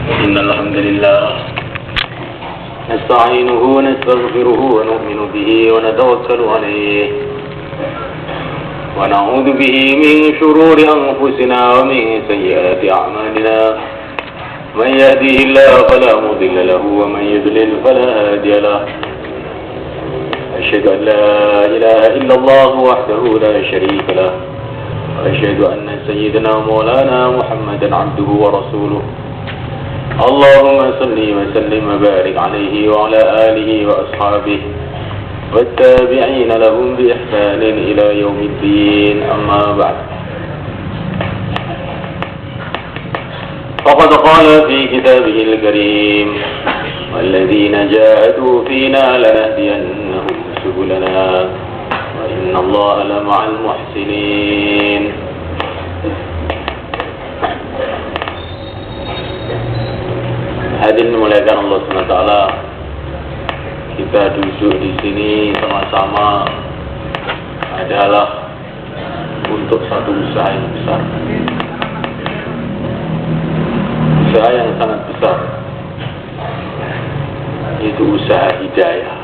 إن الحمد لله نستعينه ونستغفره ونؤمن به ونتوكل عليه ونعوذ به من شرور أنفسنا ومن سيئات أعمالنا من يهده الله فلا مضل له ومن يضلل فلا هادي له أشهد أن لا إله إلا الله وحده لا شريك له وأشهد أن سيدنا مولانا محمدا عبده ورسوله اللهم صل وسلم وبارك عليه وعلى آله وأصحابه والتابعين لهم بإحسان إلى يوم الدين أما بعد فقد قال في كتابه الكريم والذين جاهدوا فينا لنهدينهم سبلنا وإن الله لمع المحسنين. Hadirin dimuliakan Allah SWT, kita duduk di sini sama-sama adalah untuk satu usaha yang besar, usaha yang sangat besar, yaitu usaha hidayah.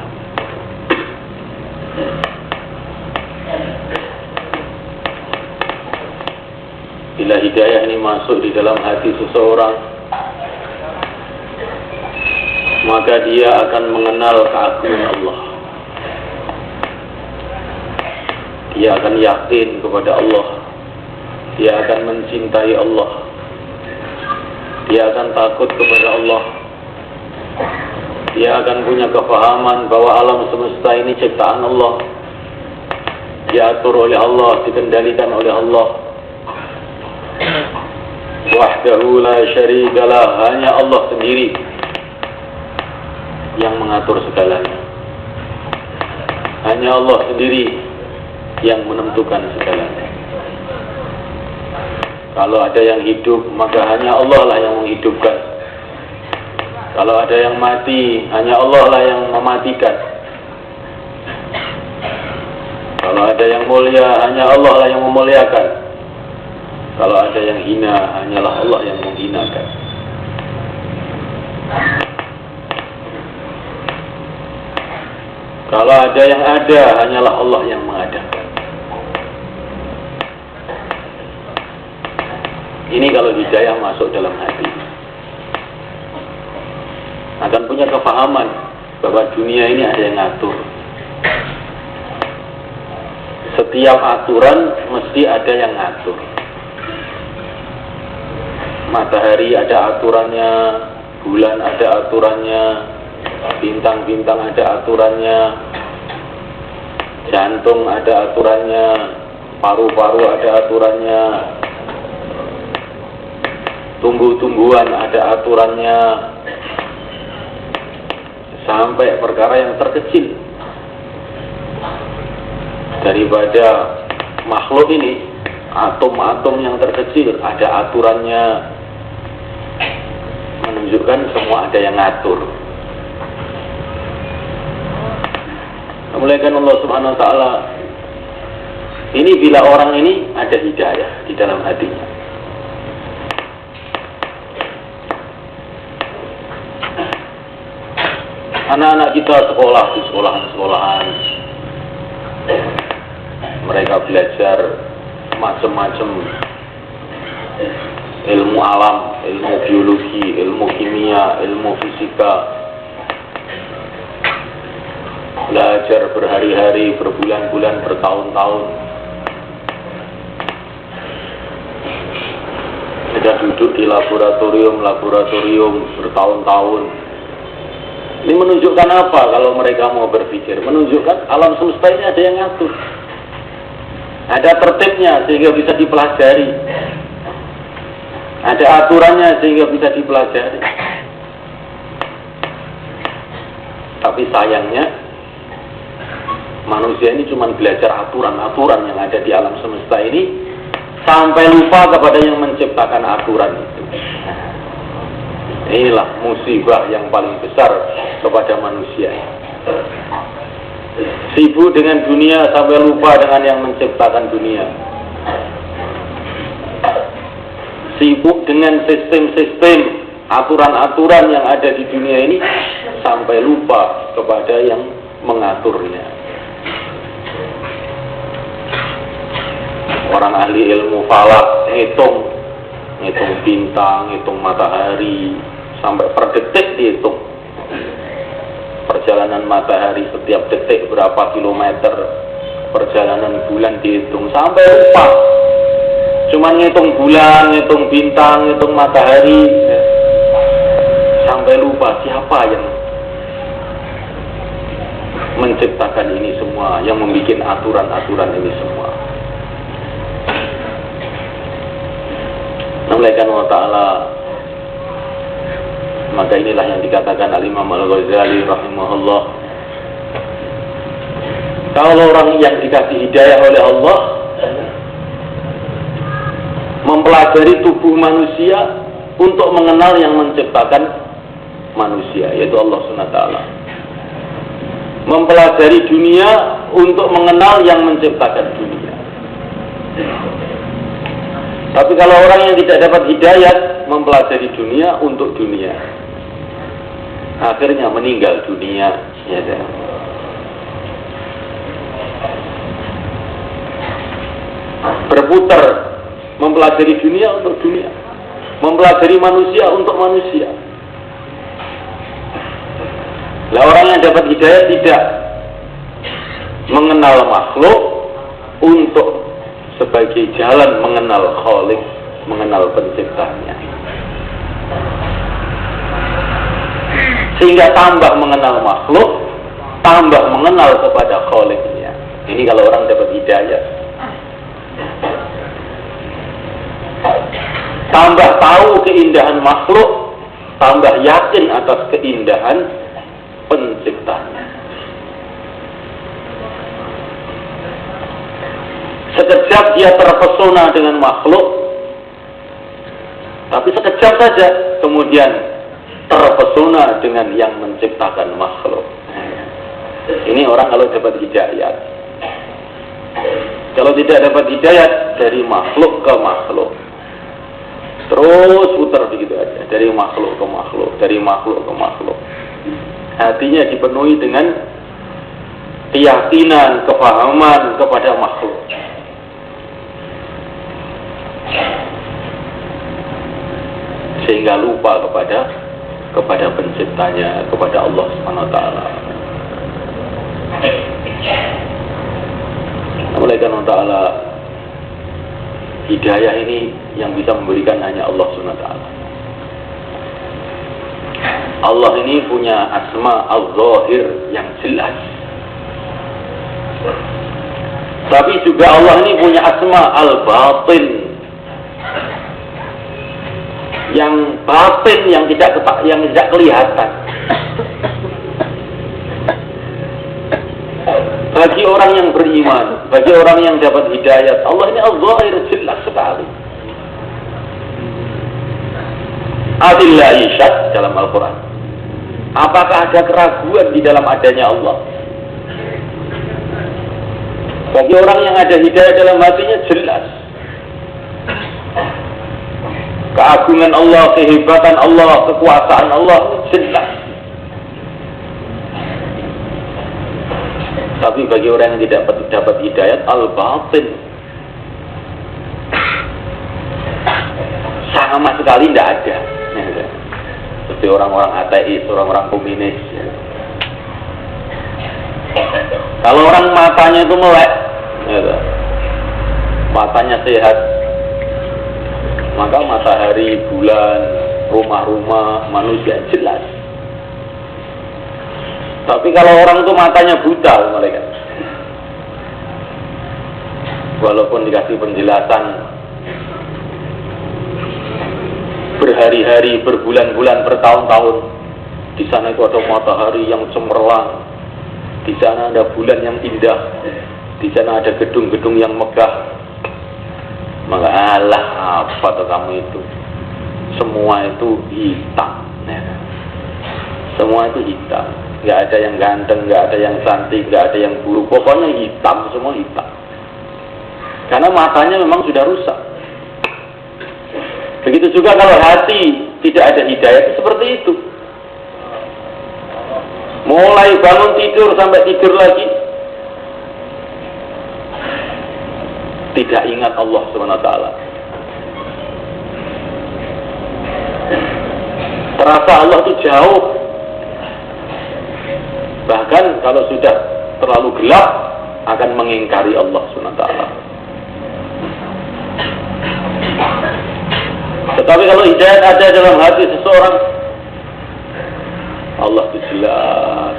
Bila hidayah ini masuk di dalam hati seseorang, maka dia akan mengenal keagungan Allah. Dia akan yakin kepada Allah. Dia akan mencintai Allah. Dia akan takut kepada Allah. Dia akan punya kefahaman bahwa alam semesta ini ciptaan Allah, diatur oleh Allah, dikendalikan oleh Allah. Wahdahu la syarikalah, hanya Allah sendiri yang mengatur segalanya. Hanya Allah sendiri yang menentukan segalanya. Kalau ada yang hidup, maka hanya Allah lah yang menghidupkan. Kalau ada yang mati, hanya Allah lah yang mematikan. Kalau ada yang mulia, hanya Allah lah yang memuliakan. Kalau ada yang hina, hanyalah Allah yang menghinakan. Kalau ada yang ada, hanyalah Allah yang mengadakan. Ini kalau hidayah masuk dalam hati, akan punya kefahaman bahwa dunia ini ada yang ngatur. Setiap aturan mesti ada yang ngatur. Matahari ada aturannya, bulan ada aturannya, bintang-bintang ada aturannya, jantung ada aturannya, paru-paru ada aturannya, tumbuh-tumbuhan ada aturannya, sampai perkara yang terkecil daripada makhluk ini, atom-atom yang terkecil ada aturannya, menunjukkan semua ada yang ngatur. Memuliakan Allah Subhanahu wa Ta'ala. Ini bila orang ini ada hidayah di dalam hatinya. Anak-anak kita sekolah di sekolahan, mereka belajar macam-macam ilmu alam, ilmu biologi, ilmu kimia, ilmu fisika. Belajar berhari-hari, berbulan-bulan, bertahun-tahun. Kita duduk di laboratorium bertahun-tahun. Ini menunjukkan apa kalau mereka mau berpikir? Menunjukkan alam semesta ini ada yang ngatur. Ada tertibnya sehingga bisa dipelajari. Ada aturannya sehingga bisa dipelajari. Tapi sayangnya, manusia ini cuma belajar aturan-aturan yang ada di alam semesta ini, sampai lupa kepada yang menciptakan aturan itu. Inilah musibah yang paling besar kepada manusia. Sibuk dengan dunia sampai lupa dengan yang menciptakan dunia. Sibuk dengan sistem-sistem aturan-aturan yang ada di dunia ini sampai lupa kepada yang mengaturnya. Orang ahli ilmu falak ngitung bintang, ngitung matahari, sampai per detik dihitung. Perjalanan matahari setiap detik berapa kilometer, perjalanan bulan dihitung sampai lupa. Cuma ngitung bulan, ngitung bintang, ngitung matahari, sampai lupa siapa yang menciptakan ini semua, yang membuat aturan-aturan ini semua. Allah Ta'ala, maka inilah yang dikatakan Al-Imam Al-Ghazali rahimahullah, kalau orang yang dikasih hidayah oleh Allah mempelajari tubuh manusia untuk mengenal yang menciptakan manusia, yaitu Allah SWT, mempelajari dunia untuk mengenal yang menciptakan dunia. Tapi kalau orang yang tidak dapat hidayat mempelajari dunia untuk dunia, akhirnya meninggal dunia. Ya, berputar mempelajari dunia untuk dunia, mempelajari manusia untuk manusia. Lah orang yang dapat hidayat tidak mengenal makhluk untuk sebagai jalan mengenal Khalik, mengenal penciptanya, sehingga tambah mengenal makhluk, tambah mengenal kepada Khaliknya. Ini kalau orang dapat hidayah, tambah tahu keindahan makhluk, tambah yakin atas keindahan penciptanya. Sekejap dia terpesona dengan makhluk, tapi sekejap saja kemudian terpesona dengan yang menciptakan makhluk. Ini orang kalau dapat hidayat. Kalau tidak dapat hidayat, dari makhluk ke makhluk, terus putar begitu aja, dari makhluk ke makhluk, dari makhluk ke makhluk. Hatinya dipenuhi dengan keyakinan, kepahaman kepada makhluk, sehingga lupa kepada penciptanya, kepada Allah SWT. Oleh karena ta'ala, hidayah ini yang bisa memberikan hanya Allah SWT. Allah ini punya asma al-zahir yang jelas, tapi juga Allah ini punya asma al-batin, yang batin, yang tidak kelihatan. Bagi orang yang beriman, bagi orang yang dapat hidayat, Allah ini al-zahir jelas sekali. Adillah isyad dalam Al-Quran. Apakah ada keraguan di dalam adanya Allah? Bagi orang yang ada hidayah dalam hatinya jelas. Keagungan Allah, kehebatan Allah, kekuasaan Allah jelas. Tapi bagi orang yang tidak dapat hidayat, al-batin, sama sekali tidak ada. Seperti orang-orang ateis, orang-orang komunis. Kalau orang matanya itu melek, matanya sehat, maka matahari, bulan, rumah-rumah, manusia jelas. Tapi kalau orang itu matanya buta, mereka, walaupun dikasih penjelasan berhari-hari, berbulan-bulan, bertahun-tahun, di sana itu ada matahari yang cemerlang, di sana ada bulan yang indah, di sana ada gedung-gedung yang megah. Maka alah, apa tuh kamu itu? Semua itu hitam, ya. Semua itu hitam. Nggak ada yang ganteng, nggak ada yang cantik, nggak ada yang buruk. Pokoknya hitam, semua hitam. Karena matanya memang sudah rusak. Begitu juga kalau hati tidak ada hidayah itu seperti itu. Mulai bangun tidur sampai tidur lagi tidak ingat Allah SWT. Terasa Allah itu jauh. Bahkan kalau sudah terlalu gelap akan mengingkari Allah SWT. Tetapi kalau hidayat ada dalam hati seseorang, Allah itu jelas.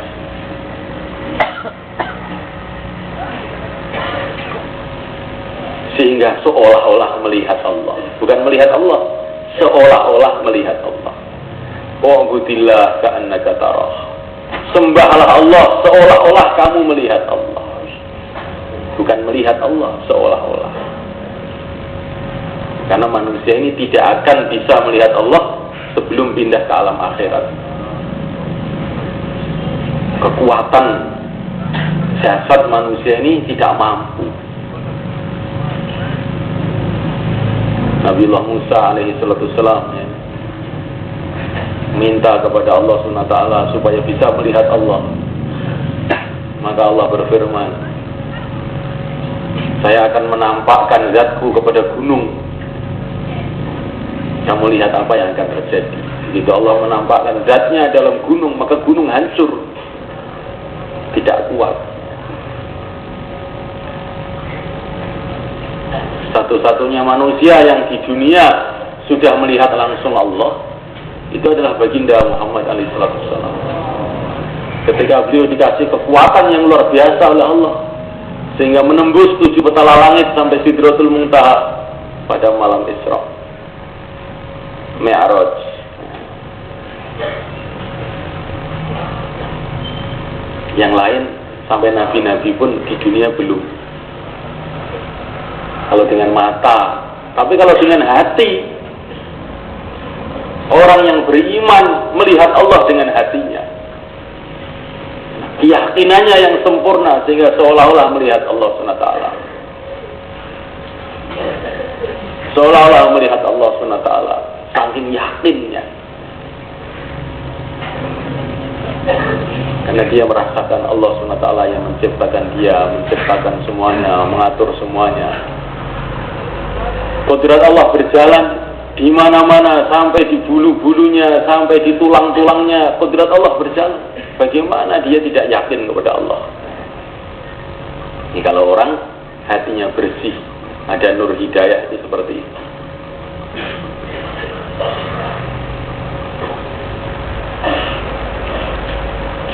Sehingga seolah-olah melihat Allah. Bukan melihat Allah, seolah-olah melihat Allah. Wa'budillah ka'annaka tarah. Sembahlah Allah seolah-olah kamu melihat Allah. Bukan melihat Allah seolah-olah. Karena manusia ini tidak akan bisa melihat Allah sebelum pindah ke alam akhirat. Kekuatan jasad manusia ini tidak mampu. Nabiullah Musa alaihi salatu wassalam minta kepada Allah SWT supaya bisa melihat Allah. Maka Allah berfirman, saya akan menampakkan zatku kepada gunung. Kamu lihat apa yang akan terjadi. Begitu Allah menampakkan zatnya dalam gunung, maka gunung hancur, tidak kuat. Satu-satunya manusia yang di dunia sudah melihat langsung Allah itu adalah baginda Muhammad alaihissalam. Ketika beliau dikasih kekuatan yang luar biasa oleh Allah sehingga menembus 7 petala langit sampai Sidratul Muntaha pada malam Isra Mi'raj. Yang lain sampai nabi-nabi pun di dunia belum. Kalau dengan mata, tapi kalau dengan hati, orang yang beriman melihat Allah dengan hatinya, keyakinannya yang sempurna sehingga seolah-olah melihat Allah SWT. Seolah-olah melihat Allah SWT, saking yakinnya. Karena dia merasakan Allah SWT yang menciptakan dia, menciptakan semuanya, mengatur semuanya. Kodrat Allah berjalan di mana-mana, sampai di bulu-bulunya, sampai di tulang-tulangnya. Kodrat Allah berjalan. Bagaimana dia tidak yakin kepada Allah? Ini kalau orang hatinya bersih, ada nur hidayah, itu seperti itu.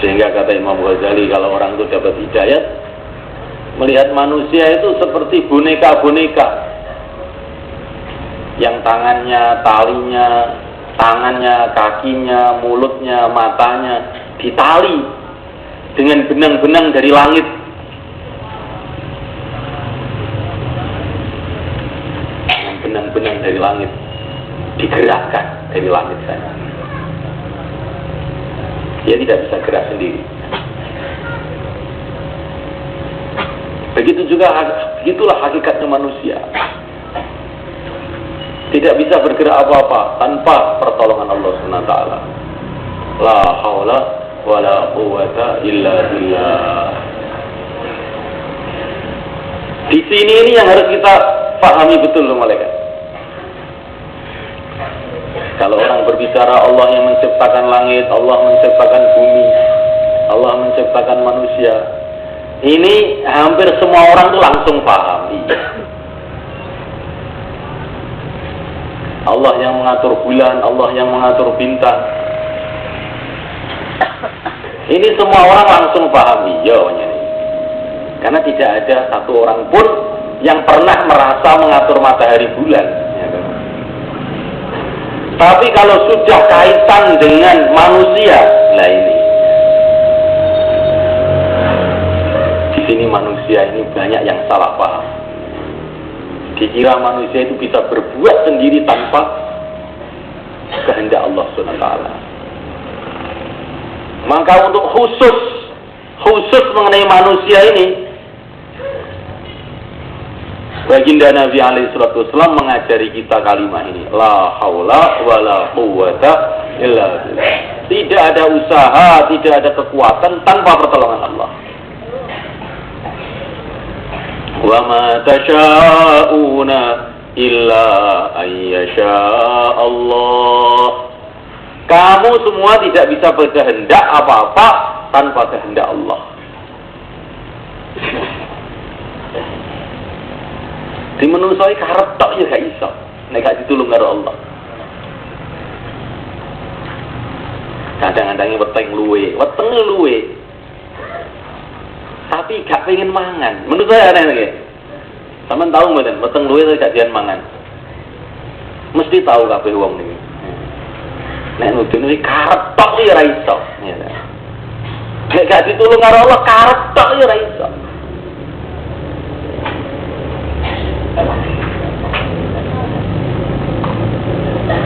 Sehingga kata Imam Ghazali, kalau orang itu dapat hidayat, melihat manusia itu seperti boneka-boneka yang tangannya, talinya, tangannya, kakinya, mulutnya, matanya ditali dengan benang-benang dari langit. Dengan benang-benang dari langit digerakkan dari langit sana. Dia tidak bisa gerak sendiri. Begitulah hakikatnya manusia. Tidak bisa bergerak apa-apa tanpa pertolongan Allah SWT. La haula wa la quwwata illa billah. Di sini ini yang harus kita pahami betul, malaikat. Kalau orang berbicara Allah yang menciptakan langit, Allah menciptakan bumi, Allah menciptakan manusia, ini hampir semua orang tuh langsung paham. Allah yang mengatur bulan, Allah yang mengatur bintang. Ini semua orang langsung paham, iya. Karena tidak ada satu orang pun yang pernah merasa mengatur matahari bulan. Tapi kalau sudah kaitan dengan manusia, lah ini. Di sini manusia ini banyak yang salah paham. Dikira manusia itu bisa berbuat sendiri tanpa kehendak Allah SWT. Maka untuk khusus mengenai manusia ini, Baginda Nabi alaihissalam mengajari kita kalimat ini, la haula wala quwwata illa billah. Tidak ada usaha, tidak ada kekuatan tanpa pertolongan Allah. Wa ma tasha'una illa ayyasha Allah. Kamu semua tidak bisa berkehendak apa-apa tanpa kehendak Allah. Di menusoi karep tok ya gak iso, nek gak ditulung karo Allah. Kadang-kadang weteng luwe. Tapi gak pengen mangan. Menurut saya aneh nggih. Sampeyan tahu mboten weteng luwe tapi gak dian mangan. Mesti tahu kabeh wong niki. Nek nudune karep tok ya ora iso. Nek gak ditulung karo Allah karep tok ya ora iso.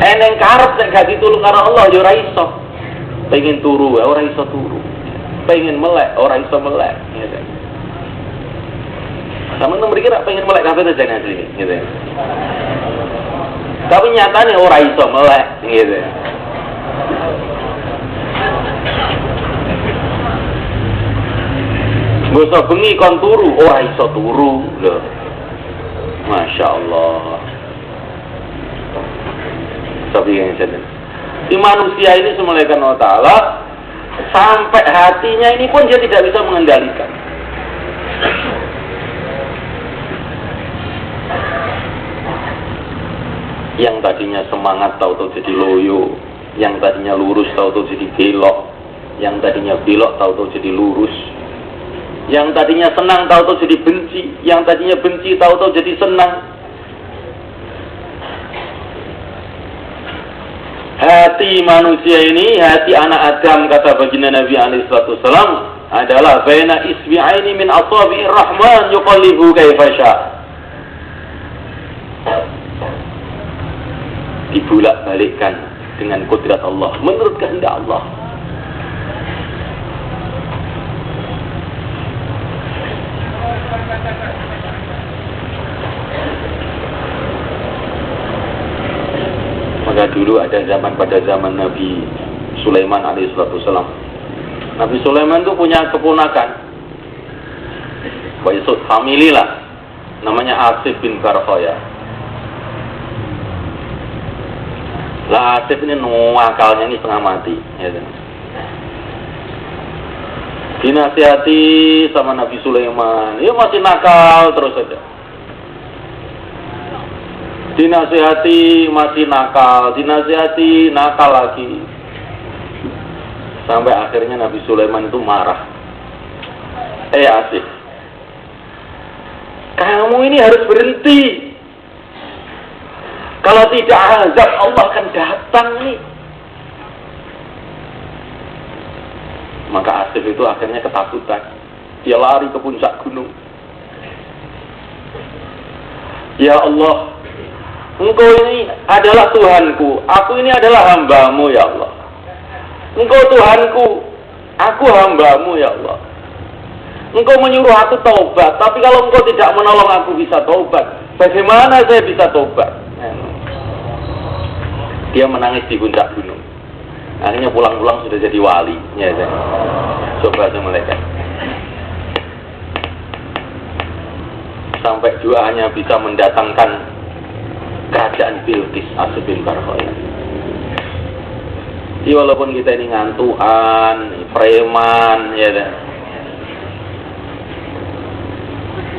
Eneng karep nek gak ditulung karo Allah ya ora iso. Pengen turu ora iso turu. Pengen melek ora iso melek, gitu. Sama nomor kira pengen melek kabeh aja asli gitu. Tapi nyatanya ora iso melek, gitu. Bosok bengi kon turu ora iso turu lho. Masya Allah. Tapi yang saya si manusia ini semulaikan Allah Ta'ala sampai hatinya ini pun dia tidak bisa mengendalikan. Yang tadinya semangat tahu-tahu jadi loyo, yang tadinya lurus tahu-tahu jadi belok, yang tadinya belok tahu-tahu jadi lurus, yang tadinya senang tahu-tahu jadi benci, yang tadinya benci tahu-tahu jadi senang. Hati manusia ini, hati anak Adam, kata baginda Nabi alaihissalam, adalah baina isbi'aini min asabi'ir rahman yuqallibu kaifa sya'. Dibulak-balikkan dengan kudrat Allah menurut kehendak Allah. Maka dulu ada zaman pada zaman Nabi Sulaiman alaihissalam. Nabi Sulaiman itu punya keponakan, Waisud family lah, namanya Asif bin Barkhaya. Lah Asif ini akalnya ini setengah mati, ya. Dinasihati sama Nabi Sulaiman, ya masih nakal terus saja. Dinasihati masih nakal, dinasihati nakal lagi. Sampai akhirnya Nabi Sulaiman itu marah. Asif, kamu ini harus berhenti. Kalau tidak azab Allah akan datang nih. Maka Asif itu akhirnya ketakutan. Dia lari ke puncak gunung. Ya Allah, Engkau ini adalah Tuhanku, aku ini adalah hambamu ya Allah. Engkau Tuhanku, aku hambamu ya Allah. Engkau menyuruh aku taubat, tapi kalau engkau tidak menolong aku bisa taubat, bagaimana saya bisa taubat? Dia menangis di puncak gunung. Akhirnya pulang-pulang sudah jadi wali. Ya, coba saya melihat. Sampai doanya bisa mendatangkan kerajaan Bilqis Asif bin Barkhaya. Jadi walaupun kita ini ngantuan, preman, ya dah.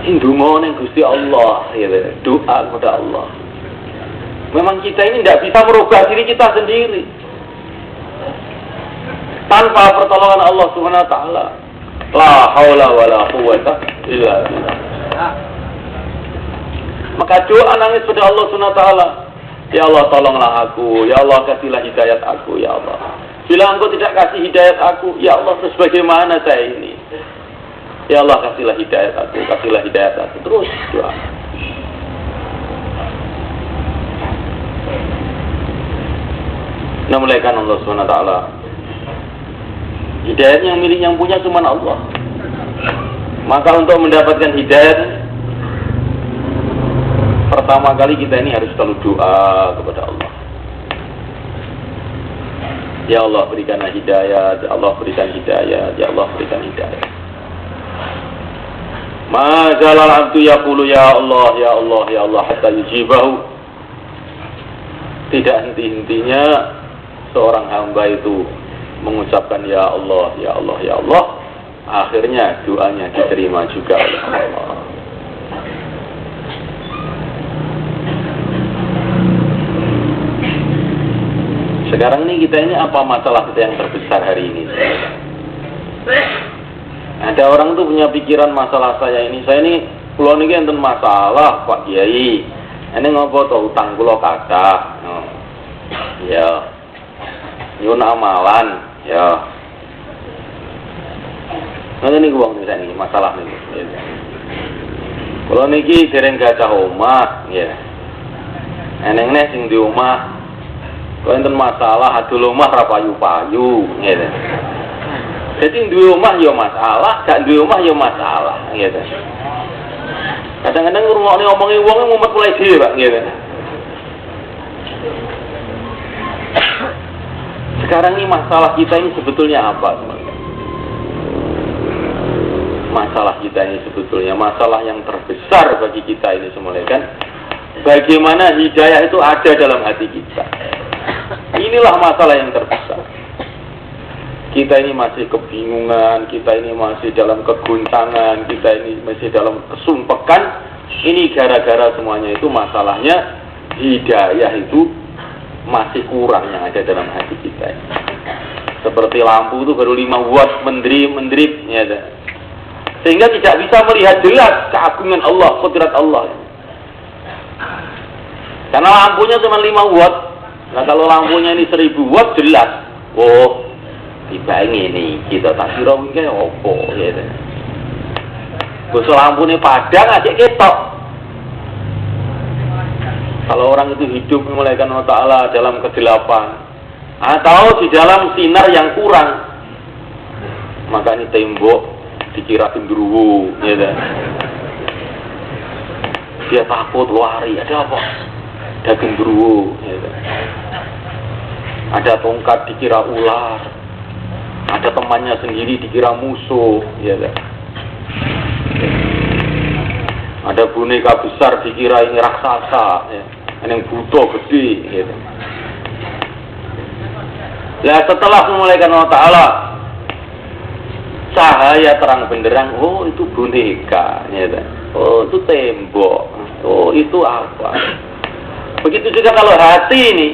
Indungo ning Gusti Allah, ya dah. Doa kepada Allah. Memang kita ini tidak bisa merubah diri kita sendiri tanpa pertolongan Allah Subhanahu wa taala. La haula wala quwwata illa billah. Maka doa nangis pada Allah Subhanahu wa taala. Ya Allah, tolonglah aku. Ya Allah, kasihlah hidayat aku, ya Allah. Bila engkau tidak kasih hidayat aku, ya Allah, terus bagaimana saya ini? Ya Allah, kasihlah hidayat aku, kasihlah hidayat aku. Terus doa. Nah, mulaikan Allah Subhanahu wa taala. Hidayat yang milik yang punya cuma Allah. Maka untuk mendapatkan hidayat pertama kali kita ini harus selalu doa kepada Allah. Ya Allah berikanlah hidayah, ya Allah berikan hidayah, ya Allah berikan hidayah. Majalal abdu yaqulu ya Allah, ya Allah, ya Allah hatta yujibahu. Tidak henti-hentinya seorang hamba itu mengucapkan ya Allah, ya Allah, ya Allah. Akhirnya doanya diterima juga oleh Allah. Sekarang ini kita ini apa masalah kita yang terbesar hari ini? Ada orang tuh punya pikiran masalah saya ini pulau ini enten masalah Pak Kiai. Ini ngopo to utang kula kathah. Ya. Nyun amalan, ya. Ngene niku wong niki masalah niku. Kula niki dereng gacah omah, nggih. Eneng nek sing di omah kalau enten masalah adul omah ra payu-payu ngene. Jadi duwe omah ya masalah, gak duwe omah ya masalah ngene. Kadang-kadang ngrungokne omonge wong mumet mulai dhewe Pak ngene. Sekarang ini masalah kita ini sebetulnya apa teman-teman? Masalah kita ini sebetulnya masalah yang terbesar bagi kita ini semuanya kan. Bagaimana hidayah itu ada dalam hati kita. Inilah masalah yang terbesar. Kita ini masih kebingungan, kita ini masih dalam keguncangan, kita ini masih dalam kesumpekan. Ini gara-gara semuanya itu masalahnya hidayah itu masih kurang yang ada dalam hati kita. Seperti lampu itu baru 5 watt mendrip, ya. Sehingga tidak bisa melihat jelas keagungan Allah, kudrat Allah. Karena lampunya cuma 5 watt. Nah kalau lampunya ini 1000 watt jelas. Oh, tiba ini kita tak kira mungkin opo gitu. Bos lampunya padang aja ketok. Kalau orang itu hidup memuliakan Allah Ta'ala dalam kegelapan atau di dalam sinar yang kurang, maka ini tembok dikira genderuwo gitu. Dia takut lari, ada apa? Ada genderuwo gitu. Ada tongkat dikira ular, ada temannya sendiri dikira musuh gitu. Ada boneka besar dikira ini raksasa ya. Yang butuh gede gitu. Nah setelah memulaikan Allah Ta'ala cahaya terang benderang, oh itu boneka gitu. Oh itu tembok, oh itu apa. Begitu juga kalau hati ini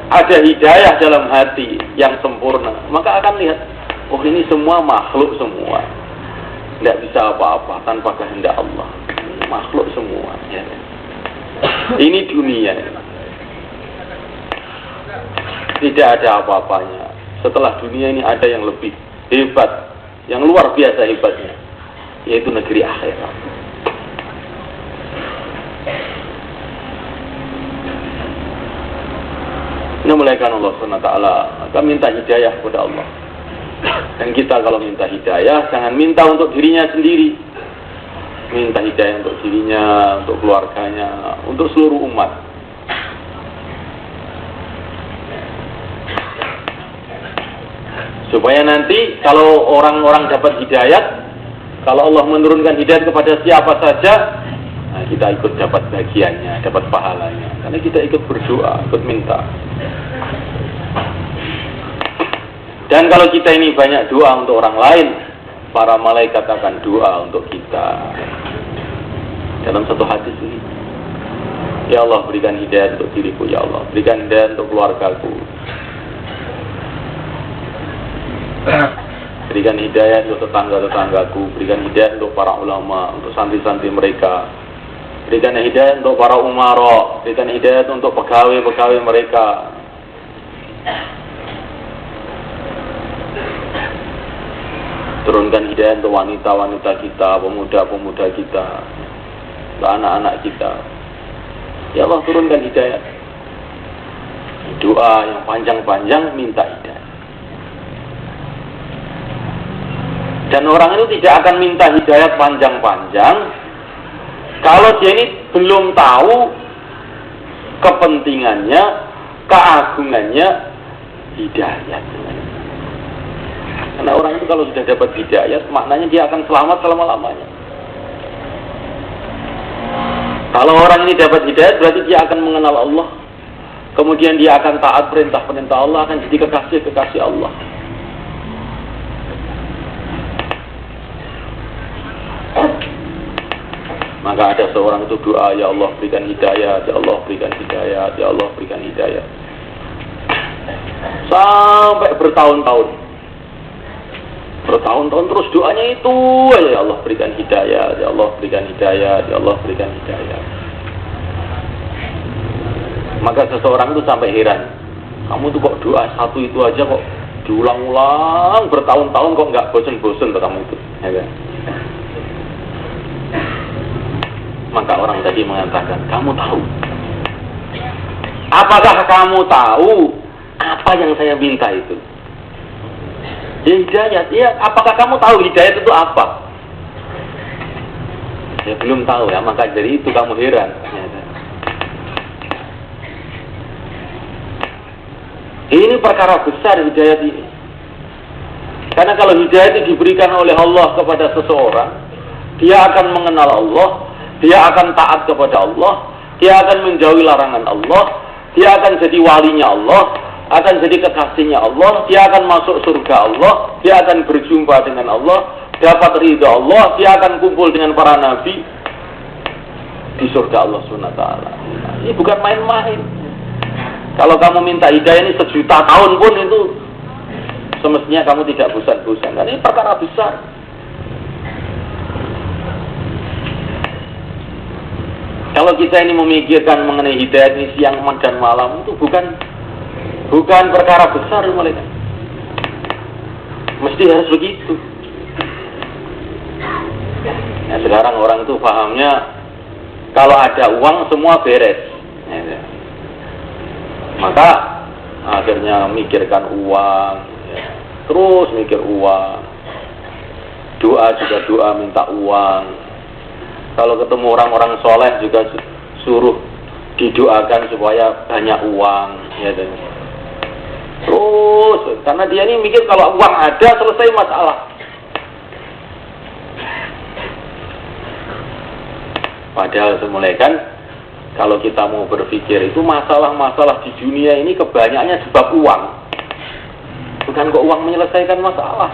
ada hidayah dalam hati yang sempurna, maka akan lihat, oh ini semua makhluk semua, tidak bisa apa-apa tanpa kehendak Allah. Makhluk semua ya. Ini dunia, tidak ada apa-apanya. Setelah dunia ini ada yang lebih hebat, yang luar biasa hebatnya, yaitu negeri akhirat. Ini mulaikan Allah SWT, maka minta hidayah kepada Allah. Dan kita kalau minta hidayah, jangan minta untuk dirinya sendiri. Minta hidayah untuk dirinya, untuk keluarganya, untuk seluruh umat. Supaya nanti kalau orang-orang dapat hidayah, kalau Allah menurunkan hidayah kepada siapa saja, nah kita ikut dapat bagiannya, dapat pahalanya. Karena kita ikut berdoa, ikut minta. Dan kalau kita ini banyak doa untuk orang lain, para malaikat akan doa untuk kita. Dalam satu hadis ini, ya Allah berikan hidayah untuk diriku, ya Allah berikan hidayah untuk keluargaku, berikan hidayah untuk tetangga-tetanggaku, berikan hidayah untuk para ulama, untuk santri-santri mereka, berikan hidayah untuk para umara, berikan hidayah untuk pegawai-pegawai mereka. Turunkan hidayah untuk wanita-wanita kita, pemuda-pemuda kita, untuk anak-anak kita. Ya Allah turunkan hidayah. Doa yang panjang-panjang minta hidayah. Dan orang itu tidak akan minta hidayah panjang-panjang kalau dia ini belum tahu kepentingannya, keagungannya hidayat. Karena orang itu kalau sudah dapat hidayat, maknanya dia akan selamat selama-lamanya. Kalau orang ini dapat hidayat, berarti dia akan mengenal Allah. Kemudian dia akan taat perintah-perintah Allah, akan jadi kekasih-kekasih Allah. Maka ada seorang itu doa, ya Allah berikan hidayah, ya Allah berikan hidayah, ya Allah berikan hidayah. Sampai bertahun-tahun terus doanya itu, ya Allah berikan hidayah, ya Allah berikan hidayah, ya Allah berikan hidayah. Maka seseorang itu sampai heran, kamu tuh kok doa satu itu aja kok diulang-ulang bertahun-tahun kok nggak bosen-bosen tuh kamu itu, ya kan? Maka orang tadi mengatakan, kamu tahu? Apakah kamu tahu apa yang saya minta itu? Ya hidayat, ya. Apakah kamu tahu hidayat itu apa? Ya belum tahu ya, maka dari itu kamu heran. Ya. Ini perkara besar hidayat ini. Karena kalau hidayat itu diberikan oleh Allah kepada seseorang, dia akan mengenal Allah, dia akan taat kepada Allah, dia akan menjauhi larangan Allah, dia akan jadi walinya Allah, akan jadi kekasihnya Allah, dia akan masuk surga Allah, dia akan berjumpa dengan Allah, dapat ridha Allah, dia akan kumpul dengan para nabi di surga Allah SWT. Ini bukan main-main. Kalau kamu minta hidayah ini 1.000.000 tahun pun itu semestinya kamu tidak bosan-bosan. Ini perkara besar. Kalau kita ini memikirkan mengenai hidayah ini siang dan malam, itu bukan perkara besar, mereka. Mesti harus begitu. Nah, sekarang orang itu pahamnya kalau ada uang semua beres. Ya. Maka akhirnya memikirkan uang, ya. Terus mikir uang. Doa juga doa minta uang. Kalau ketemu orang-orang soleh juga suruh didoakan supaya banyak uang, ya. Terus, karena dia ini mikir kalau uang ada selesai masalah. Padahal semula kan, kalau kita mau berpikir itu masalah-masalah di dunia ini kebanyakannya sebab uang. Bukan kok uang menyelesaikan masalah.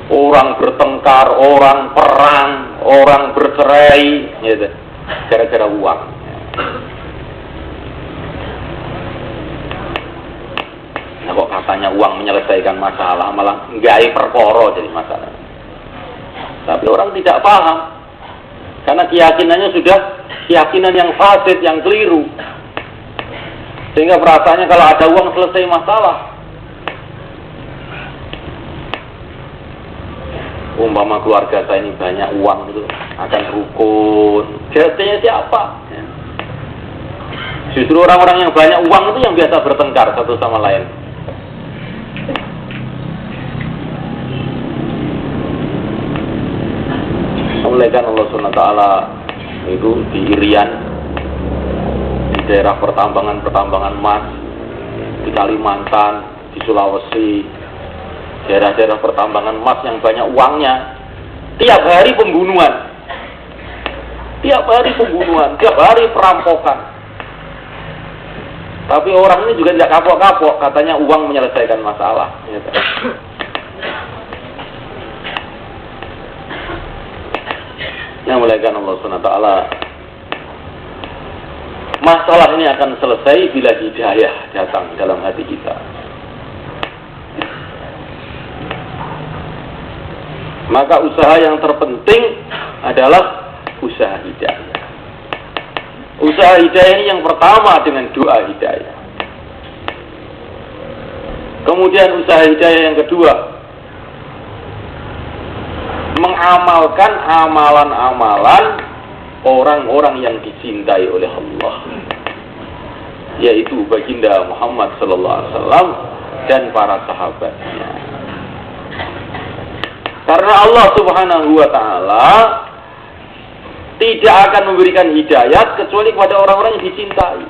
Orang bertengkar, orang perang, orang bercerai, gitu, gara-gara uang. Nah kok katanya uang menyelesaikan masalah, malah nggak perkara jadi masalah. Tapi orang tidak paham, karena keyakinannya sudah keyakinan yang fasid, yang keliru. Sehingga perasaannya kalau ada uang selesai masalah. Umpama keluarga saya ini banyak uang itu akan rukun. Jadinya siapa? Justru orang-orang yang banyak uang itu yang biasa bertengkar satu sama lain. Mulaikan Allah SWT itu di Irian, di daerah pertambangan emas, di Kalimantan, di Sulawesi, daerah-daerah pertambangan emas yang banyak uangnya. Tiap hari pembunuhan, tiap hari perampokan. Tapi orang ini juga tidak kapok-kapok, katanya uang menyelesaikan masalah. Yang muliakan Allah SWT, masalah ini akan selesai bila hidayah datang dalam hati kita. Maka usaha yang terpenting adalah usaha hidayah. Usaha hidayah ini yang pertama dengan doa hidayah. Kemudian usaha hidayah yang kedua, mengamalkan amalan-amalan orang-orang yang dicintai oleh Allah, yaitu baginda Muhammad SAW dan para sahabatnya. Karena Allah Subhanahu wa Ta'ala tidak akan memberikan hidayat kecuali kepada orang-orang yang dicintai.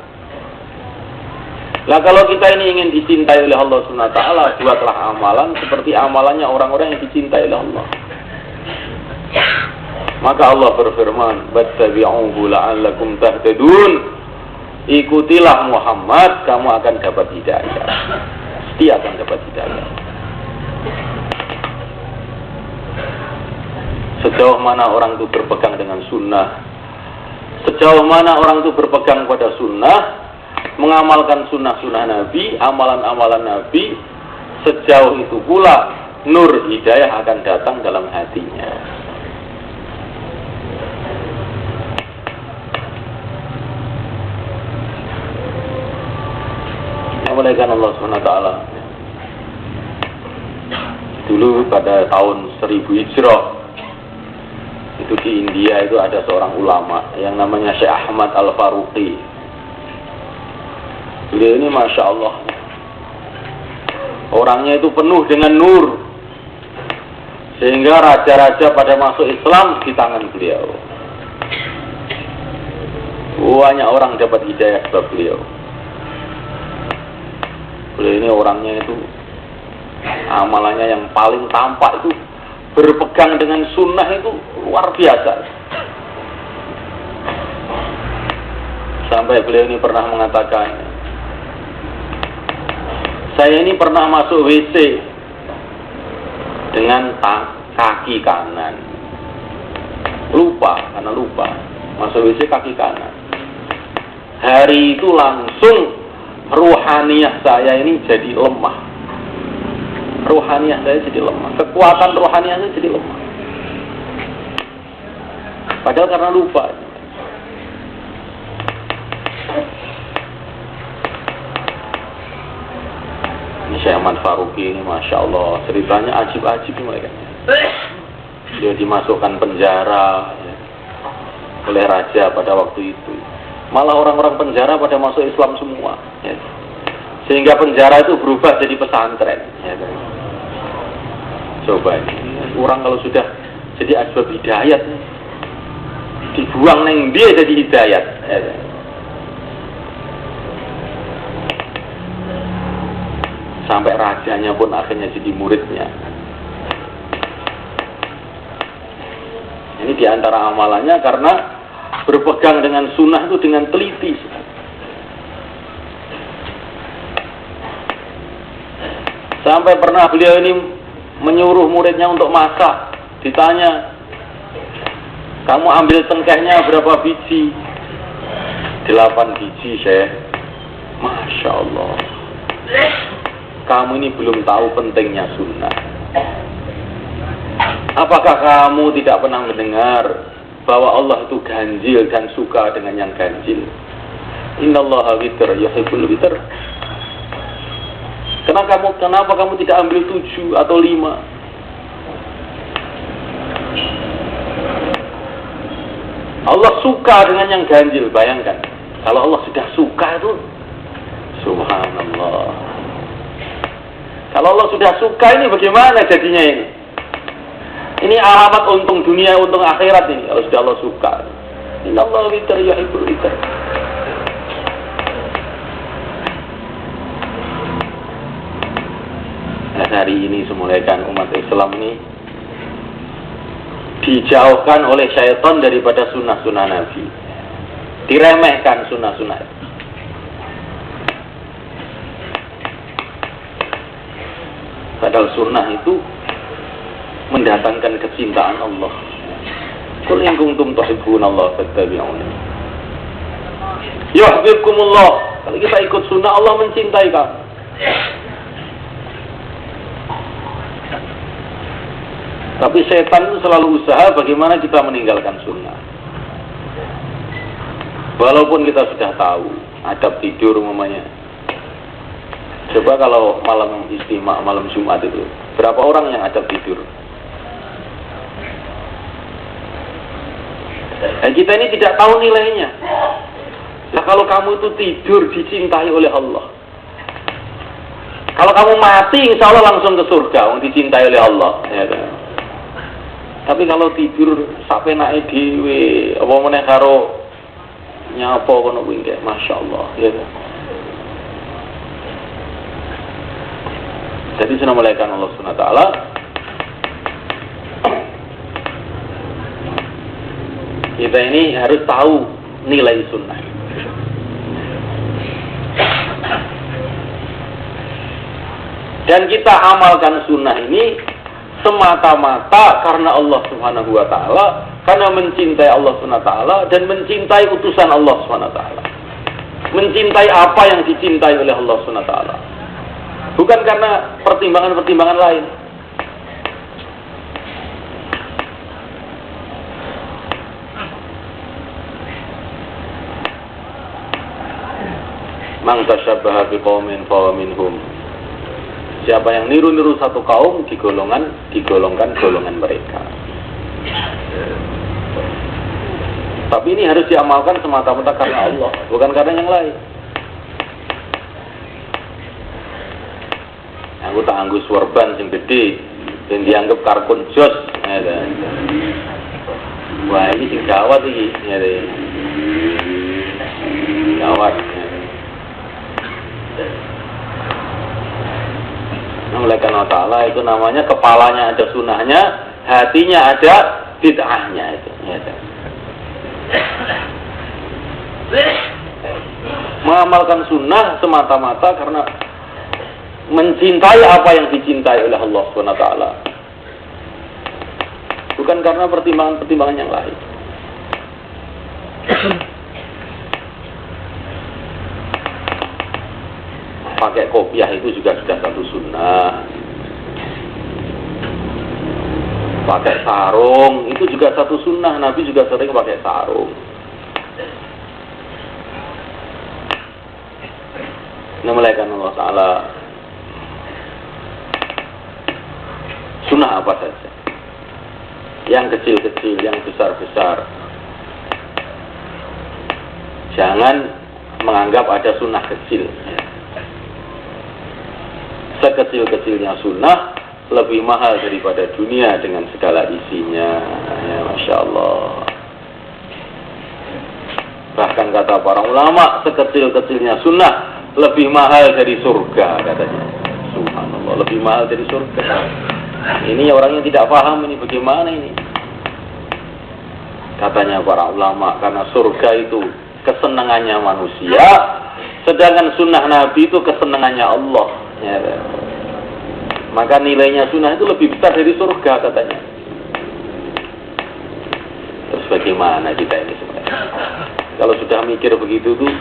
Lah kalau kita ini ingin dicintai oleh Allah Subhanahu wa taala, buatlah amalan seperti amalannya orang-orang yang dicintai oleh Allah. Maka Allah berfirman, "Wattabi'uhu la'allakum tahtadun." Ikutilah Muhammad, kamu akan dapat hidayah. Pasti akan dapat hidayah. Sejauh mana orang itu berpegang dengan sunnah, sejauh mana orang itu berpegang pada sunnah, mengamalkan sunnah-sunnah Nabi, amalan-amalan Nabi, sejauh itu pula nur hidayah akan datang dalam hatinya. Dimuliakan Allah SWT. Dulu pada tahun 1000 Hijrah, itu di India itu ada seorang ulama yang namanya Syekh Ahmad Al-Faruqi. Beliau ini Masya Allah, orangnya itu penuh dengan nur, sehingga raja-raja pada masuk Islam di tangan beliau. Banyak orang dapat hidayah sebab beliau. Beliau ini orangnya itu amalannya yang paling tampak itu berpegang dengan sunnah itu luar biasa. Sampai beliau ini pernah mengatakan, saya ini pernah masuk WC dengan kaki kanan. Karena lupa masuk WC kaki kanan. Hari itu langsung ruhaniyah saya ini jadi lemah. Rohaniah saya jadi lemah, kekuatan rohaniah saya jadi lemah. Padahal karena lupa. Ini Syekh Ahmad Faruqi ini Masya Allah, ceritanya ajib-ajib mereka. Dia dimasukkan penjara ya, oleh raja pada waktu itu. Malah orang-orang penjara pada masuk Islam semua ya. Sehingga penjara itu berubah jadi pesantren ya. Coba ini, orang kalau sudah jadi asbab hidayat, dibuang neng dia jadi hidayat. Sampai rajanya pun akhirnya jadi muridnya. Ini diantara amalannya karena berpegang dengan sunnah itu dengan teliti. Sampai pernah beliau ini menyuruh muridnya untuk masak. Ditanya, kamu ambil cengkehnya berapa biji? 8 biji, Syekh. Masya Allah, kamu ini belum tahu pentingnya sunnah. Apakah kamu tidak pernah mendengar bahwa Allah itu ganjil dan suka dengan yang ganjil? Innallaha witr yuhibbul witr. Kenapa kamu tidak ambil 7 atau 5? Allah suka dengan yang ganjil. Bayangkan, kalau Allah sudah suka itu, subhanallah. Kalau Allah sudah suka ini bagaimana jadinya ini? Ini alamat untung dunia, untung akhirat ini. Kalau sudah Allah suka. Innallaha witr yuhibbul witr. Hari ini semuanya umat Islam ini dijauhkan oleh syaitan daripada sunnah-sunnah Nabi, diremehkan sunnah-sunnah. Padahal sunnah itu mendatangkan kecintaan Allah. Qul in kuntum tuhibbunallaha fattabi'uni yuhibbukumullah. Kalau kita ikut sunnah, Allah mencintai kamu. Tapi setan itu selalu usaha bagaimana kita meninggalkan sunnah. Walaupun kita sudah tahu adab tidur umpamanya. Coba kalau malam istima, malam Jumat itu, berapa orang yang adab tidur? Kita ini tidak tahu nilainya. Nah, kalau kamu itu tidur dicintai oleh Allah. Kalau kamu mati, insya Allah langsung ke surga, dicintai oleh Allah. Ya, kan? Tapi kalau tidur sampai naik dhewe, apa meneh karo nyapa kono kuwi nggih, masyaallah, ya. Jadi senamalakan Allah Subhanahu wa taala kita ini harus tahu nilai sunnah. Dan kita amalkan sunnah ini semata-mata karena Allah Subhanahu wa taala, karena mencintai Allah Subhanahu wa taala dan mencintai utusan Allah Subhanahu wa taala. Mencintai apa yang dicintai oleh Allah Subhanahu wa taala. Bukan karena pertimbangan-pertimbangan lain. Man tashabbaha biqaumin fa minhum. Siapa yang niru-niru satu kaum digolongkan golongan mereka. Tapi ini harus diamalkan semata-mata karena Allah, bukan karena yang lain. Aku tak anggus warban sing gede dan dianggap karkun jos. Wah, ini sing gawat iki, gawat. Oleh karena ta'ala itu namanya kepalanya ada sunnahnya, hatinya ada bid'ahnya itu. Mengamalkan sunnah semata-mata karena mencintai apa yang dicintai oleh Allah SWT, bukan karena pertimbangan-pertimbangan yang lain. Pakai kopiah itu juga sudah satu sunnah. Pakai sarung itu juga satu sunnah. Nabi juga sering pakai sarung. Namalakan Allah Ta'ala sunnah apa saja, yang kecil-kecil, yang besar-besar. Jangan menganggap ada sunnah kecil. Sekecil-kecilnya sunnah lebih mahal daripada dunia dengan segala isinya. Ya, Masya Allah. Bahkan kata para ulama, sekecil-kecilnya sunnah lebih mahal dari surga, katanya. Subhanallah, lebih mahal dari surga. Ini orang yang tidak paham ini bagaimana ini. Katanya para ulama, karena surga itu kesenangannya manusia, sedangkan sunnah Nabi itu kesenangannya Allah. Ya, maka nilainya sunnah itu lebih besar dari surga, katanya. Terus bagaimana kita ini sebenarnya? Kalau sudah mikir begitu tuh,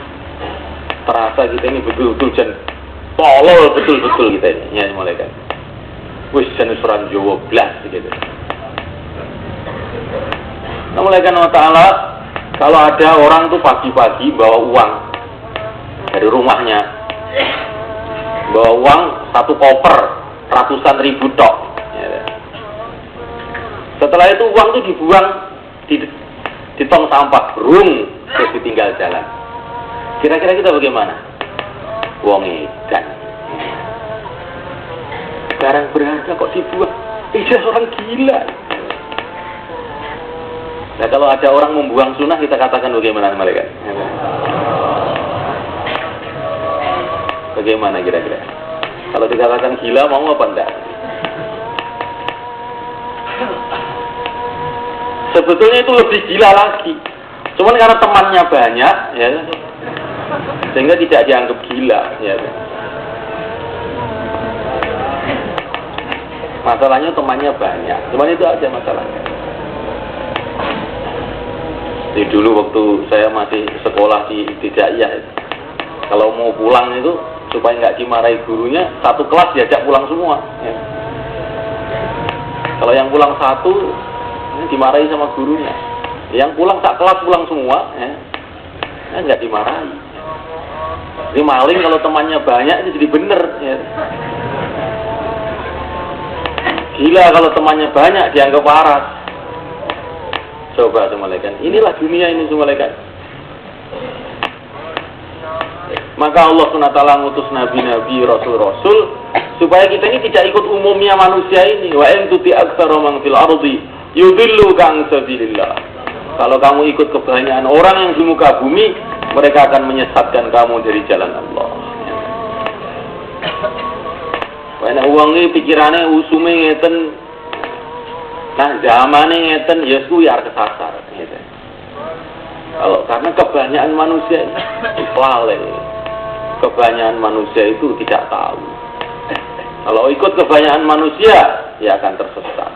terasa kita ini betul-betul tolol betul-betul kita ini. Ya, malaikat. Wis jenis orang Jawa blas gitu. Malaikat Allah Ta'ala, kalau ada orang tuh pagi-pagi bawa uang dari rumahnya, bawa uang satu koper ratusan ribu tok. Setelah itu uang itu dibuang di tong sampah, brung, terus ditinggal jalan. Kira-kira kita bagaimana? Wong edan. Barang berharga kok dibuang? Dia orang gila. Nah, kalau ada orang membuang sunnah, kita katakan bagaimana mereka? Bagaimana kira-kira? Kalau dikatakan gila, mau apa enggak? Sebetulnya itu lebih gila lagi. Cuman karena temannya banyak, ya, sehingga tidak dianggap gila. Ya. Masalahnya temannya banyak. Cuman itu aja masalahnya. Jadi dulu waktu saya masih sekolah di Ibtidaiyah, kalau mau pulang itu supaya nggak dimarahi gurunya, satu kelas diajak pulang semua. Ya. Kalau yang pulang satu, dimarahi sama gurunya. Yang pulang tak kelas pulang semua, ya, nggak dimarahi. Ini maling kalau temannya banyak itu jadi bener. Ya. Gila kalau temannya banyak dianggap waras. Coba semalekan. Inilah dunia ini semalekan. Maka Allah SWT ngutus nabi-nabi, rasul-rasul supaya kita ini tidak ikut umumnya manusia ini. Wa in tuti aktsara man fil ardi yudillu kang sabilillah. Kalau kamu ikut kebanyakan orang yang di muka bumi, mereka akan menyesatkan kamu dari jalan Allah. Karena uang ini pikirannya usume ngeten, nah zamannya ngeten, ya suyar kesasar. Gitu. Kalau karena kebanyakan manusia lalai, kebanyakan manusia itu tidak tahu. Kalau ikut kebanyakan manusia, ya akan tersesat.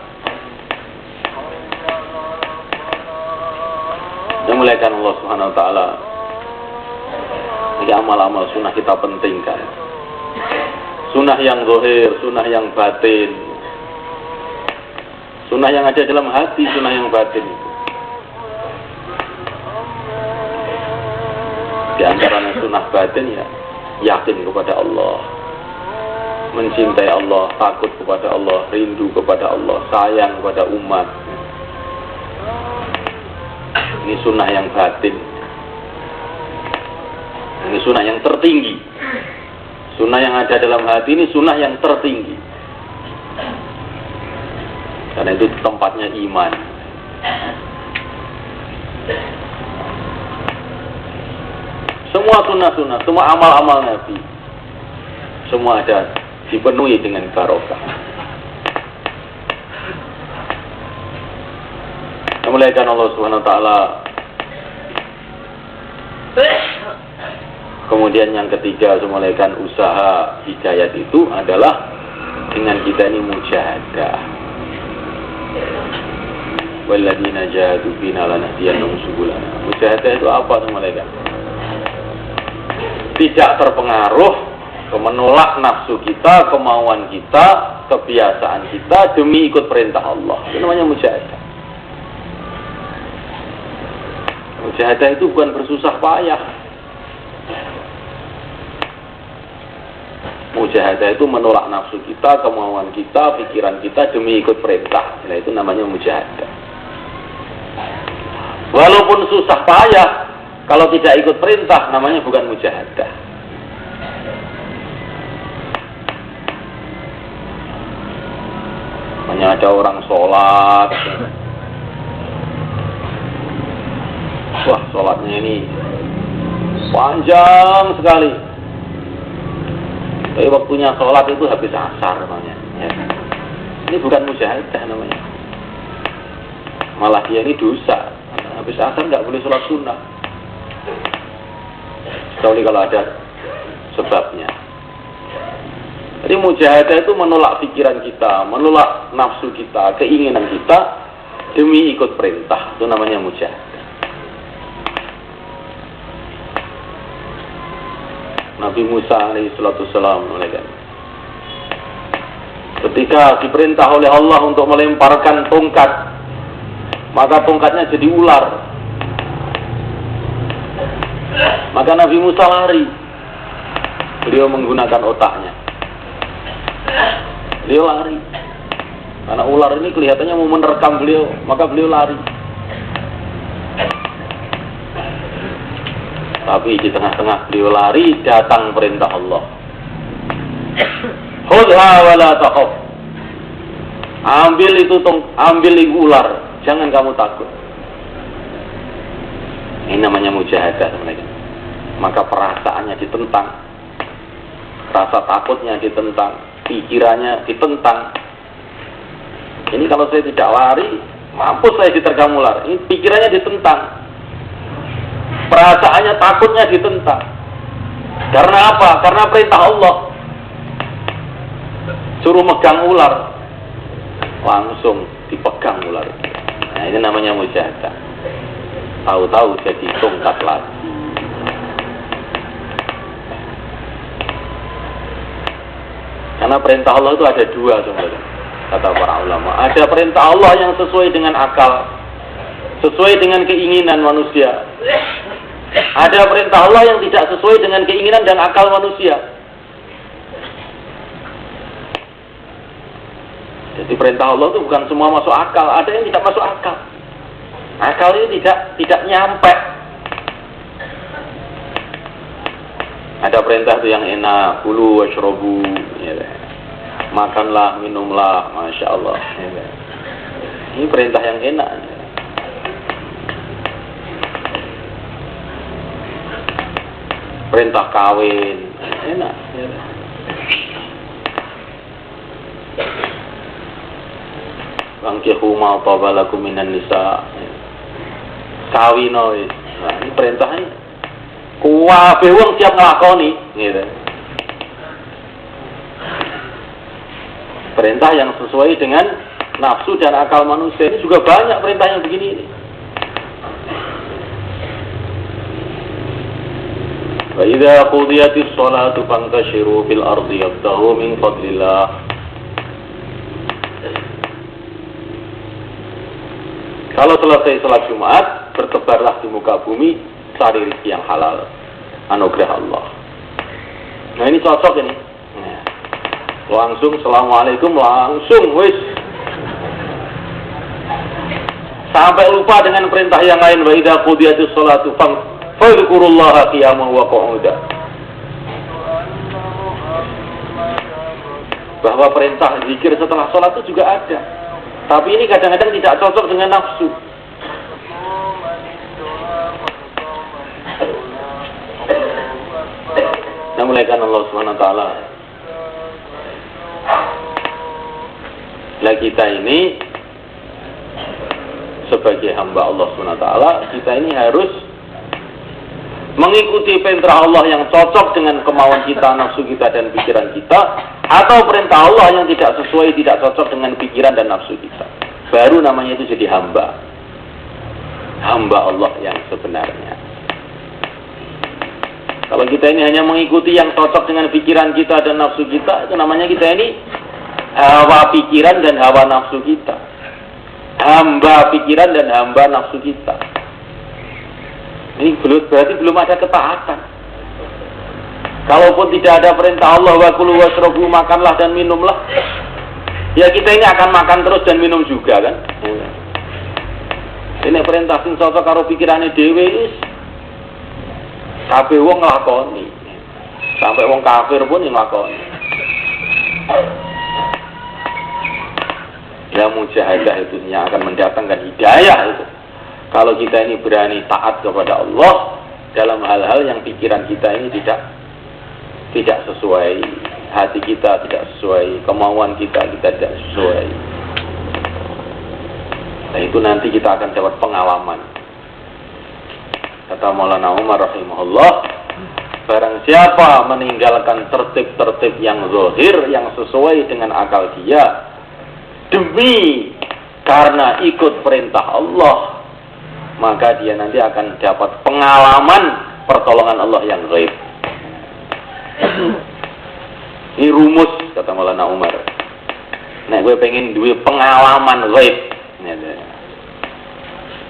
Dimuliakan Allah Subhanahu Wa Taala. Jadi amal-amal sunnah kita pentingkan. Sunnah yang zahir, sunnah yang batin, sunnah yang ada dalam hati, sunnah yang batin. Di antaranya sunnah batin ya, yakin kepada Allah, mencintai Allah, takut kepada Allah, rindu kepada Allah, sayang kepada umat. Ini sunnah yang batin. Ini sunnah yang tertinggi. Sunnah yang ada dalam hati ini sunnah yang tertinggi. Karena itu tempatnya iman. Semua sunnah-sunnah, semua amal-amal Nabi, semua ada dipenuhi dengan barokah. Memuliakan Allah Subhanahu Wa Taala. Kemudian yang ketiga, memuliakan usaha hidayat itu adalah dengan kita ini mujahadah. Walladzina jahadu fina lanahdiyannahum subulana. Mujahadah itu apa, memuliakan? Tidak terpengaruh, menolak nafsu kita, kemauan kita, kebiasaan kita demi ikut perintah Allah. Itu namanya mujahadah. Mujahadah itu bukan bersusah payah. Mujahadah itu menolak nafsu kita, kemauan kita, pikiran kita demi ikut perintah. Nah, itu namanya mujahadah. Walaupun susah payah, kalau tidak ikut perintah namanya bukan mujahadah. Hanya ada orang sholat, wah sholatnya ini panjang sekali, tapi waktunya sholat itu habis asar namanya. Ya. Ini bukan mujahadah namanya, malah dia ini dosa. Habis asar nggak boleh sholat sunnah, kecuali kalau ada sebabnya. Jadi mujahadah itu menolak pikiran kita, menolak nafsu kita, keinginan kita demi ikut perintah. Itu namanya mujahadah. Nabi Musa alaihissalam ketika diperintah oleh Allah untuk melemparkan tongkat, maka tongkatnya jadi ular. Maka Nabi Musa lari. Beliau menggunakan otaknya. Beliau lari. Karena ular ini kelihatannya mau menerkam beliau, maka beliau lari. Tapi di tengah-tengah beliau lari, datang perintah Allah. Khudha wa la takhaf. Ambil itu ular, jangan kamu takut. Ini namanya mujahadah, teman-teman. Maka perasaannya ditentang, rasa takutnya ditentang, pikirannya ditentang. Ini kalau saya tidak lari, mampus saya diterkam ular. Ini pikirannya ditentang, perasaannya takutnya ditentang. Karena apa? Karena perintah Allah. Suruh megang ular, langsung dipegang ular. Nah, ini namanya mujahadah. Tahu-tahu jadi tongkat lagi. Karena perintah Allah itu ada dua, sebenarnya, kata para ulama. Ada perintah Allah yang sesuai dengan akal, sesuai dengan keinginan manusia. Ada perintah Allah yang tidak sesuai dengan keinginan dan akal manusia. Jadi perintah Allah itu bukan semua masuk akal, ada yang tidak masuk akal. Akal ini tidak nyampe. Ada perintah itu yang enak, kulu washrobu, ya, makanlah, minumlah, masya Allah. Ya, Ini perintah yang enak. Perintah kawin, enak. Wangkihu ma taba lakum minan nisa. Kawino. Nah, ini perintahnya. Kabeh wong siap nglakoni, gitu. Perintah yang sesuai dengan nafsu dan akal manusia. Ini juga banyak perintah yang begini ini. Wa idza qudiyatis sholatu fantashiru fil ardi wabtaghu min fadlillah. Kalau selesai sholat Jumat, bertebarlah di muka bumi, cari rezeki yang halal, anugerah Allah. Nah ini cocok ini. Langsung assalamualaikum, langsung wis. Sampai lupa dengan perintah yang lain. Wa idza qudiyatis sholatu fadhkurullaha qiyaman wa qu'udan. Bahwa perintah zikir setelah sholat itu juga ada. Tapi ini kadang-kadang tidak cocok dengan nafsu. Namuliakan Allah Subhanahu wa taala. Lah kita ini sebagai hamba Allah Subhanahu wa taala, kita ini harus mengikuti perintah Allah yang cocok dengan kemauan kita, nafsu kita dan pikiran kita, atau perintah Allah yang tidak sesuai, tidak cocok dengan pikiran dan nafsu kita. Baru namanya itu jadi hamba. Hamba Allah yang sebenarnya. Kalau kita ini hanya mengikuti yang cocok dengan pikiran kita dan nafsu kita, itu namanya kita ini hawa pikiran dan hawa nafsu kita. Hamba pikiran dan hamba nafsu kita. Ini berarti belum ada ketaatan. Kalaupun tidak ada perintah Allah wa kulu washrabu, makanlah dan minumlah, ya kita ini akan makan terus dan minum juga kan. Ini perintah sing cocok karo pikirane dhewe wis kabeh wong nglakoni. Sampai wong kafir pun yang nglakoni. Ya mujahadah itu yang akan mendatangkan hidayah itu. Kalau kita ini berani taat kepada Allah dalam hal-hal yang pikiran kita ini tidak sesuai, hati kita tidak sesuai, kemauan kita tidak sesuai. Nah itu nanti kita akan dapat pengalaman. Kata Maulana Umar rahimahullah, barang siapa meninggalkan tertib-tertib yang zahir, yang sesuai dengan akal dia, demi karena ikut perintah Allah, maka dia nanti akan dapat pengalaman pertolongan Allah yang gaib. Ini rumus kata Maulana Umar. Nek gue pengen duwe pengalaman gaib.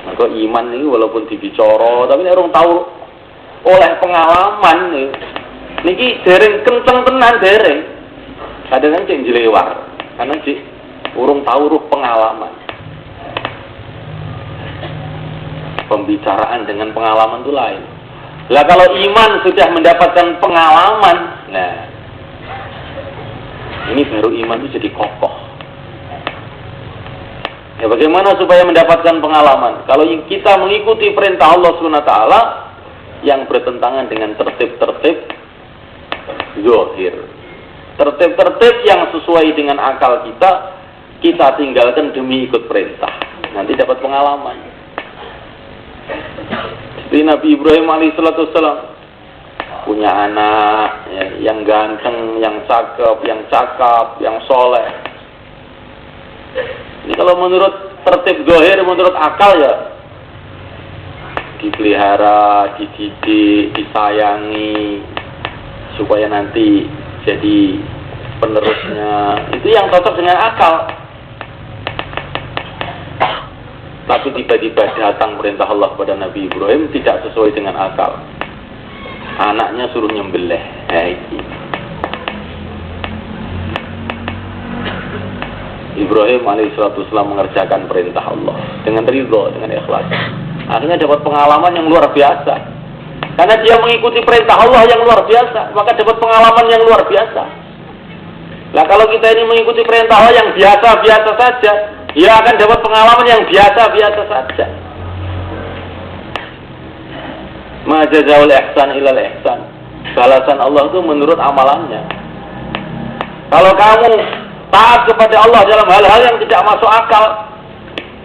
Maka iman ini walaupun dibicara, tapi nek orang tahu oleh pengalaman niki dereng kenceng tenan dereng. Kadang-kadang cek jelewar, karena cek urung tahu ruh pengalaman. Pembicaraan dengan pengalaman itu lain. Lah kalau iman sudah mendapatkan pengalaman, nah ini baru iman itu jadi kokoh. Ya bagaimana supaya mendapatkan pengalaman? Kalau kita mengikuti perintah Allah SWT yang bertentangan dengan tertib-tertib zahir, tertib-tertib yang sesuai dengan akal kita tinggalkan demi ikut perintah. Nanti dapat pengalaman. Seperti Nabi Ibrahim alaihissalam punya anak ya, yang ganteng, yang cakap, yang soleh. Ini kalau menurut tertib zahir, menurut akal ya dipelihara, dididik, disayangi supaya nanti jadi penerusnya. Itu yang cocok dengan akal. Tapi tiba-tiba datang perintah Allah kepada Nabi Ibrahim tidak sesuai dengan akal. Anaknya suruh nyembelih. Ibrahim alaihissalam mengerjakan perintah Allah dengan ridho, dengan ikhlas. Akhirnya dapat pengalaman yang luar biasa. Karena dia mengikuti perintah Allah yang luar biasa, maka dapat pengalaman yang luar biasa. Nah kalau kita ini mengikuti perintah Allah yang biasa-biasa saja, Dia akan dapat pengalaman yang biasa-biasa saja. Ma jazaa'ul ihsan ilal ihsan. Balasan Allah itu menurut amalannya. Kalau kamu taat kepada Allah dalam hal-hal yang tidak masuk akal,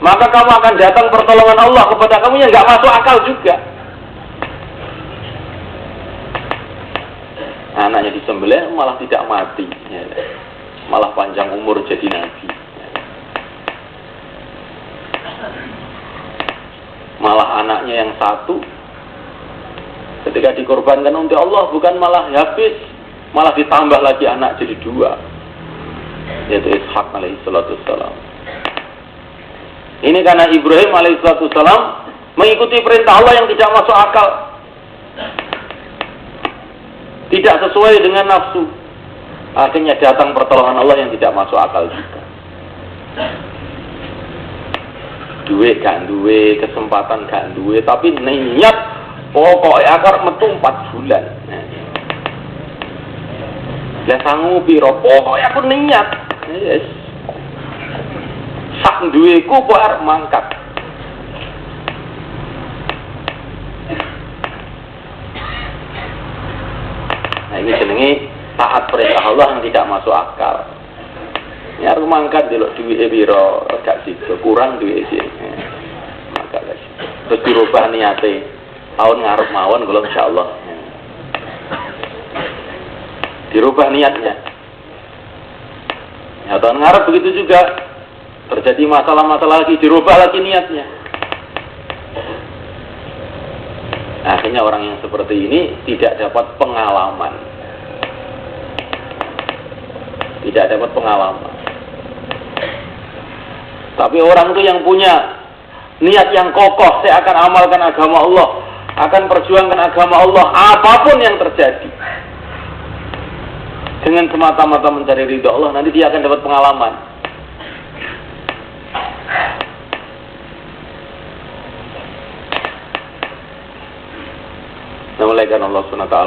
maka kamu akan datang pertolongan Allah kepada kamu yang nggak masuk akal juga. Anaknya disembelih malah tidak mati, malah panjang umur jadi nabi. Malah anaknya yang satu ketika dikorbankan untuk Allah bukan malah habis, malah ditambah lagi anak jadi dua, yaitu Ishak alaihissalam. Ini karena Ibrahim alaihissalam mengikuti perintah Allah yang tidak masuk akal, tidak sesuai dengan nafsu. Akhirnya datang pertolongan Allah yang tidak masuk akal juga. Duit gak duwe, kesempatan gak duwe, tapi niat pokoknya akar metu 4 bulan. Lah sanggup piro, pokoknya aku niat. Yes. Sak duweku kok arep mangkat. Nah ini jenenge taat perintah Allah yang tidak masuk akal. Ya harus mangkat delok duwike piro, gak sido, kurang duwike sih. Maka guys, terus dirubah niate. Tahun ngarep mawon kula insyaallah. Dirubah niatnya. Ya tahun ngarep begitu juga. Terjadi masalah-masalah lagi, dirubah lagi niatnya. Akhirnya orang yang seperti ini tidak dapat pengalaman. Tidak dapat pengalaman. Tapi orang itu yang punya niat yang kokoh, saya akan amalkan agama Allah, akan perjuangkan agama Allah, apapun yang terjadi. Dengan semata-mata mencari ridho Allah, nanti dia akan dapat pengalaman. Namanya Allah SWT.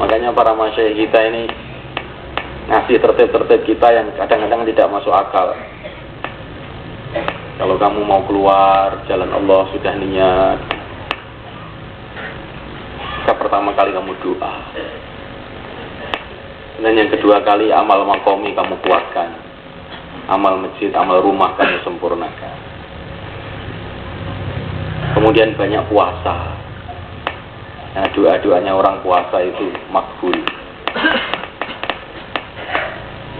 Makanya para masyayikh kita ini ngasih tertib-tertib kita yang kadang-kadang tidak masuk akal. Kalau kamu mau keluar jalan Allah sudah niat, pertama kali kamu doa, dan yang kedua kali amal makomi kamu kuatkan, amal masjid, amal rumah kamu sempurnakan. Kemudian banyak puasa. Nah, doa-doanya orang puasa itu makbul.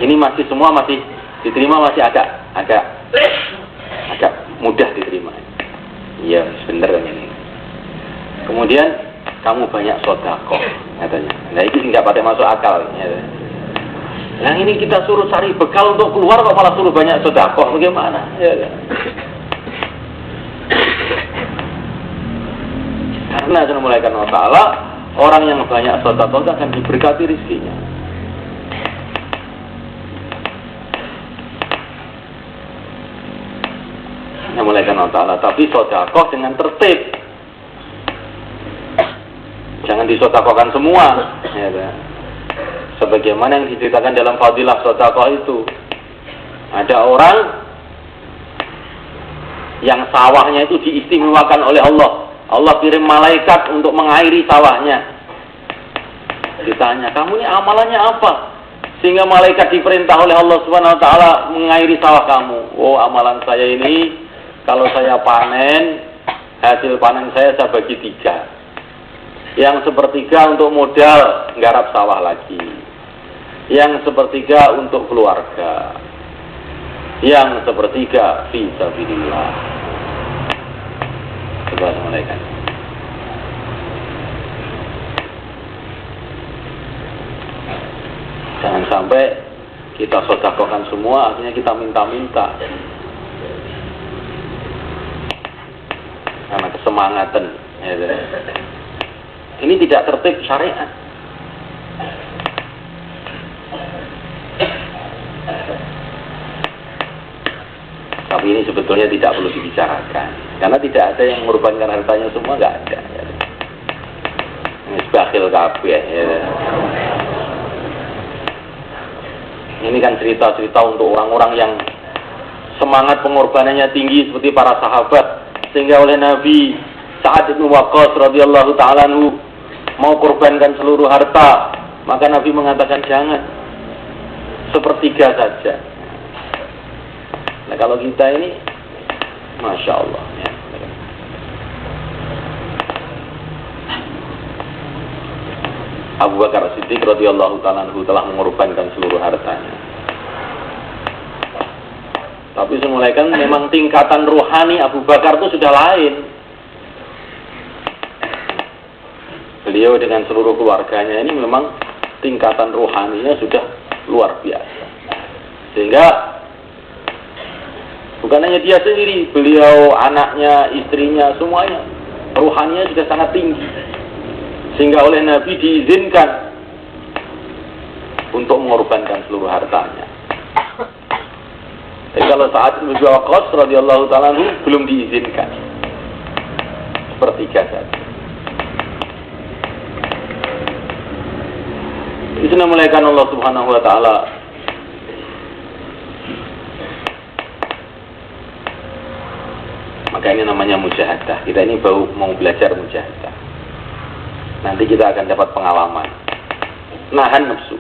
Ini masih semua masih diterima, masih agak mudah diterima. Iya, bener kan ini. Kemudian kamu banyak sedekah katanya. Nah, ini nggak pada masuk akal. Ya. Yang ini kita suruh cari bekal untuk keluar kok malah suruh banyak sedekah, bagaimana? Ya. Karena sudah mulai karena ta'ala, orang yang banyak sedekah akan diberkati rezekinya. Mulai karena ta'ala, tapi sedekah dengan tertib. Jangan disedekahkan semua, ya, sebagaimana yang diceritakan dalam fadilah sedekah itu. Ada orang yang sawahnya itu diistimewakan oleh Allah. Allah kirim malaikat untuk mengairi sawahnya. Ditanya, kamu ini amalannya apa? Sehingga malaikat diperintah oleh Allah Subhanahu Wa Taala mengairi sawah kamu. Oh, amalan saya ini, kalau saya panen, hasil panen saya bagi 3. Yang sepertiga untuk modal nggarap sawah lagi. Yang sepertiga untuk keluarga. Yang sepertiga fi sabilillah. Coba malaikat. Jangan sampai kita sedekahkan semua, akhirnya kita minta-minta. Karena kesemangatan. Ya, ini tidak tertib syariat. Tapi ini sebetulnya tidak perlu dibicarakan, karena tidak ada yang mengorbankan hartanya semua, nggak ada. Ya. Ini sebakhil kabeh. Ya. Ini kan cerita-cerita untuk orang-orang yang semangat pengorbanannya tinggi seperti para sahabat, sehingga oleh Nabi Sa'ad bin Waqqas radhiyallahu ta'ala anhu mau korbankan seluruh harta, maka Nabi mengatakan jangan, sepertiga saja. Nah kalau kita ini, Masya Allah ya. Abu Bakar Siddiq radhiyallahu ta'ala anhu telah mengorbankan seluruh hartanya. Tapi semulai kan memang tingkatan rohani Abu Bakar itu sudah lain. Beliau dengan seluruh keluarganya ini memang tingkatan rohaninya sudah luar biasa. Sehingga bukan hanya dia sendiri, beliau, anaknya, istrinya, semuanya rohaninya sudah sangat tinggi. Sehingga oleh Nabi diizinkan untuk mengorbankan seluruh hartanya. Tapi kalau saat Ibnu Waqqas radhiyallahu ta'ala belum diizinkan, sepertiga saja. Itu namanya Allah Subhanahu wa ta'ala maka ini namanya mujahadah. Kita ini baru mau belajar mujahadah. Nanti kita akan dapat pengalaman nahan nafsu.